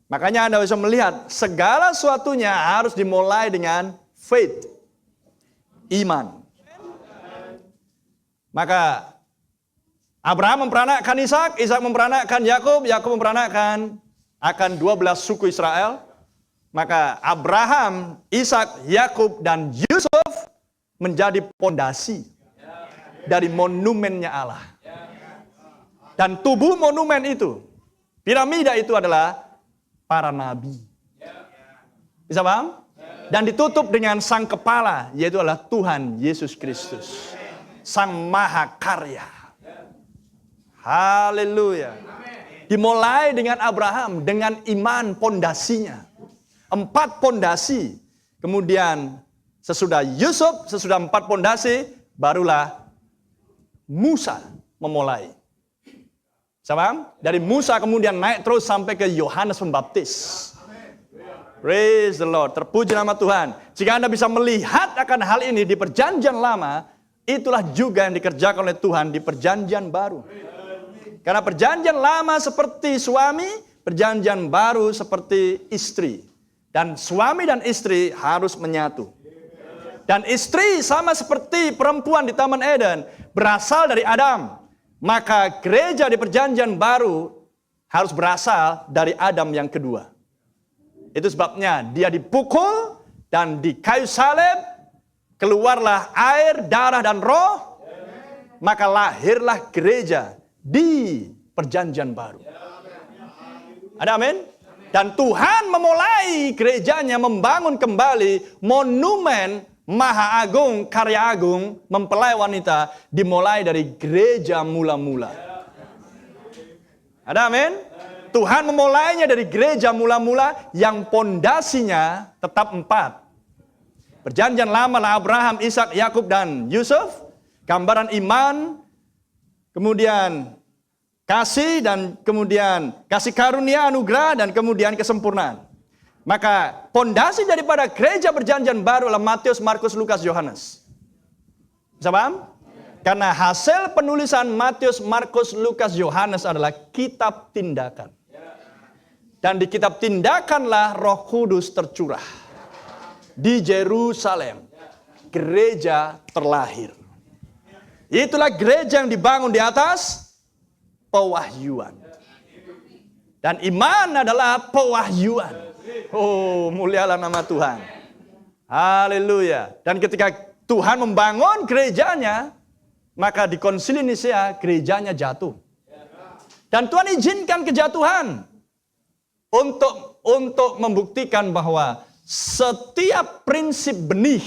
Makanya Anda bisa melihat segala sesuatunya harus dimulai dengan faith. Iman. Maka Abraham memperanakkan Ishak, Ishak memperanakkan Yakub, Yakub memperanakkan akan 12 suku Israel. Maka Abraham, Ishak, Yakub, dan Yusuf menjadi pondasi dari monumennya Allah. Dan tubuh monumen itu, piramida itu adalah para nabi. Bisa paham? Dan ditutup dengan sang kepala, yaitu adalah Tuhan Yesus Kristus. Sang Mahakarya. Haleluya. Dimulai dengan Abraham, dengan iman pondasinya. 4 pondasi. Kemudian sesudah Yusuf, sesudah 4 pondasi, barulah Musa memulai. Paham? Dari Musa kemudian naik terus sampai ke Yohanes Pembaptis. Praise the Lord. Terpuji nama Tuhan. Jika Anda bisa melihat akan hal ini di perjanjian lama, itulah juga yang dikerjakan oleh Tuhan di perjanjian baru. Karena perjanjian lama seperti suami, perjanjian baru seperti istri. Dan suami dan istri harus menyatu. Dan istri sama seperti perempuan di Taman Eden, berasal dari Adam. Maka gereja di perjanjian baru harus berasal dari Adam yang kedua. Itu sebabnya dia dipukul dan di kayu salib keluarlah air, darah, dan roh. Maka lahirlah gereja di perjanjian baru. Ada amin? Dan Tuhan memulai gerejanya membangun kembali monumen Maha Agung, karya agung, mempelai wanita dimulai dari gereja mula-mula. Ada amin? Tuhan memulainya dari gereja mula-mula yang pondasinya tetap 4. Perjanjian lama lah Abraham, Ishak, Yakub, dan Yusuf. Gambaran iman, kemudian kasih, dan kemudian kasih karunia, anugerah, dan kemudian kesempurnaan. Maka pondasi daripada gereja perjanjian baru adalah Matius, Markus, Lukas, Yohanes. Bisa paham? Karena hasil penulisan Matius, Markus, Lukas, Yohanes adalah kitab tindakan. Dan di kitab tindakanlah Roh Kudus tercurah. Di Yerusalem, gereja terlahir. Itulah gereja yang dibangun di atas pewahyuan. Dan iman adalah pewahyuan. Oh, mulialah nama Tuhan. Haleluya. Dan ketika Tuhan membangun gerejanya, maka di Konsili Nisea gerejanya jatuh. Dan Tuhan izinkan kejatuhan untuk membuktikan bahwa setiap prinsip benih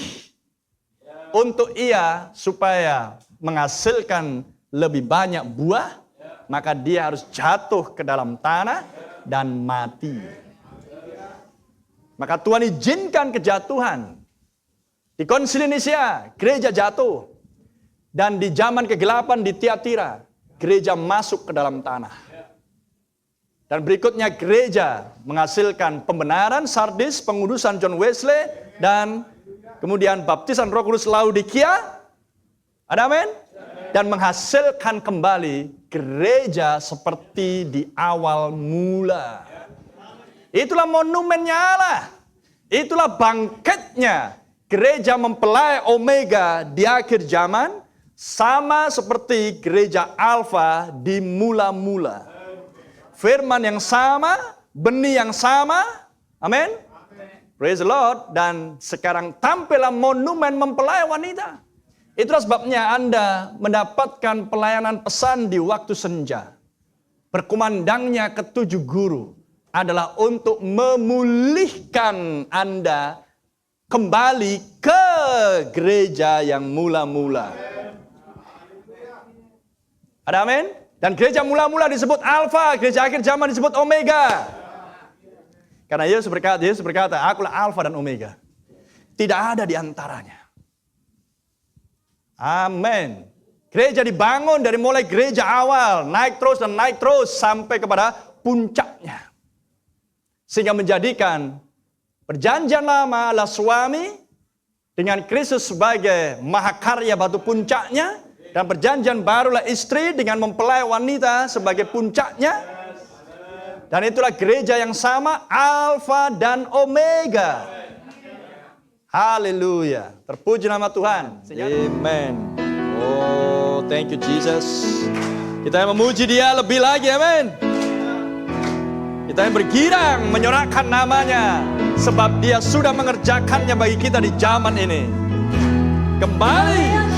untuk ia supaya menghasilkan lebih banyak buah, maka dia harus jatuh ke dalam tanah dan mati. Maka Tuhan izinkan kejatuhan. Di Konsili Nisea, gereja jatuh. Dan di zaman kegelapan di Tiatira, gereja masuk ke dalam tanah. Dan berikutnya gereja menghasilkan pembenaran Sardis, pengudusan John Wesley, dan kemudian baptisan Roh Kudus Laodikia. Ada amin? Dan menghasilkan kembali gereja seperti di awal mula. Itulah monumennya Allah. Itulah bangkitnya gereja mempelai Omega di akhir zaman. Sama seperti gereja Alfa di mula-mula. Firman yang sama, benih yang sama. Amin. Praise the Lord. Dan sekarang tampillah monumen mempelai wanita. Itulah sebabnya Anda mendapatkan pelayanan pesan di waktu senja. Berkumandangnya ketujuh guru adalah untuk memulihkan Anda kembali ke gereja yang mula-mula. Ada amin? Dan gereja mula-mula disebut Alfa, gereja akhir zaman disebut Omega. Karena Yesus berkata, akulah Alfa dan Omega. Tidak ada di antaranya. Amin. Gereja dibangun dari mulai gereja awal, naik terus dan naik terus sampai kepada puncaknya. Sehingga menjadikan perjanjian lama adalah suami dengan Kristus sebagai mahakarya batu puncaknya. Dan perjanjian barulah istri dengan mempelai wanita sebagai puncaknya. Dan itulah gereja yang sama, Alfa dan Omega. Haleluya. Terpuji nama Tuhan. Amen. Oh, thank you Jesus. Kita yang memuji Dia lebih lagi, amin. Kita yang bergirang menyorakkan namanya, sebab Dia sudah mengerjakannya bagi kita di zaman ini. Kembali.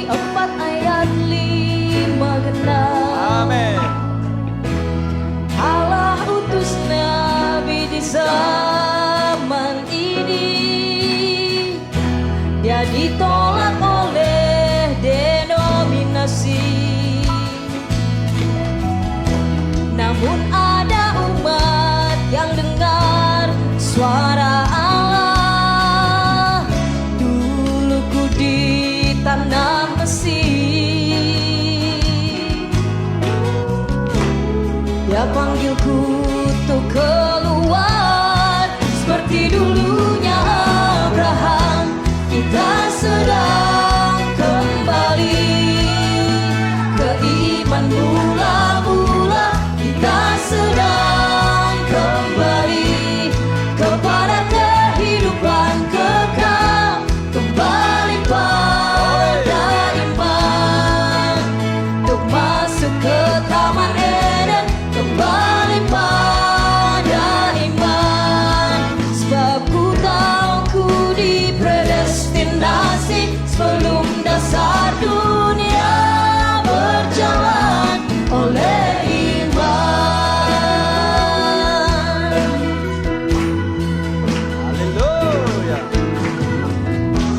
4 ayat 5 Amin. Allah utus nabi di zaman ini, Dia ditolak oleh denominasi. Namun ada umat yang dengar suara Allah. Duluku di tanah Mesir, Dia panggilku untuk keluar. Seperti dulunya Abraham, kita sedang kembali ke iman mula-mula. Kita sedang kembali kepada kehidupan kekal, kembali pada iman untuk masuk ke taman